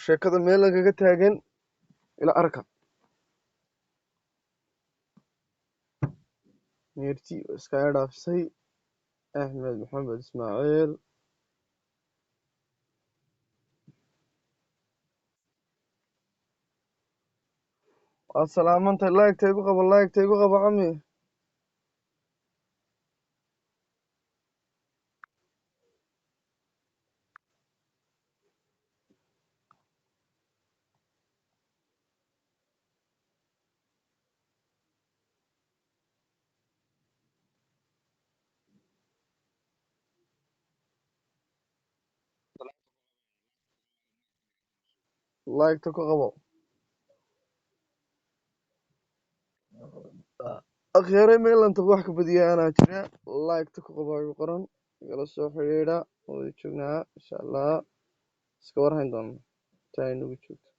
sheekada meel lagaga taagan ila arka meerti iskaga dhaafsay axmed maxamed ismaaciil waad salaamantay laagta igu qabo cami laagta ku qabo akhyaray meelanta wax ka badiya anaa jira laagta ku qabo igu qoran igala soo xidhiidha wada joognaa insha allah iska warhayn doona taa inagu joogto